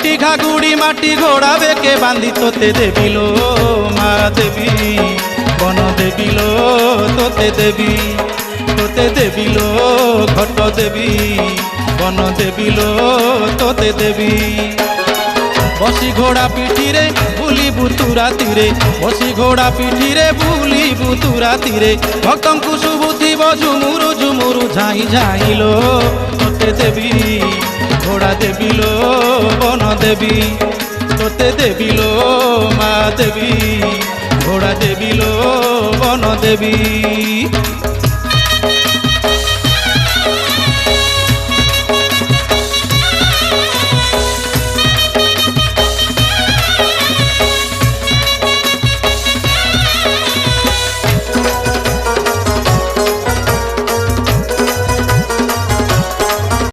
ঘন্টি ঘাগুড়ি মাটি ঘোড়া বেকে বাঁধি তোতে দেবিল মা দেবী বন দেবিল তোতে দেবী তোতে দেবিল ঘট দেবী বন দেবিল তোতে দেবী বসি ঘোড়া পিঠিরে বুলিবু তু রাতিরে বসি ঘোড়া পিঠিরে বুলিবু তু রাতিরে ভক্তଙ୍କୁ শুভୁଥିବ ঝুমুরু ঝুমুরু ঝাই ঝাইল তোতে দেবী ঘোড়া দেবিল বন দেবী তোতে দেবিল মা দেবী ঘোড়া দেবিল বন দেবী।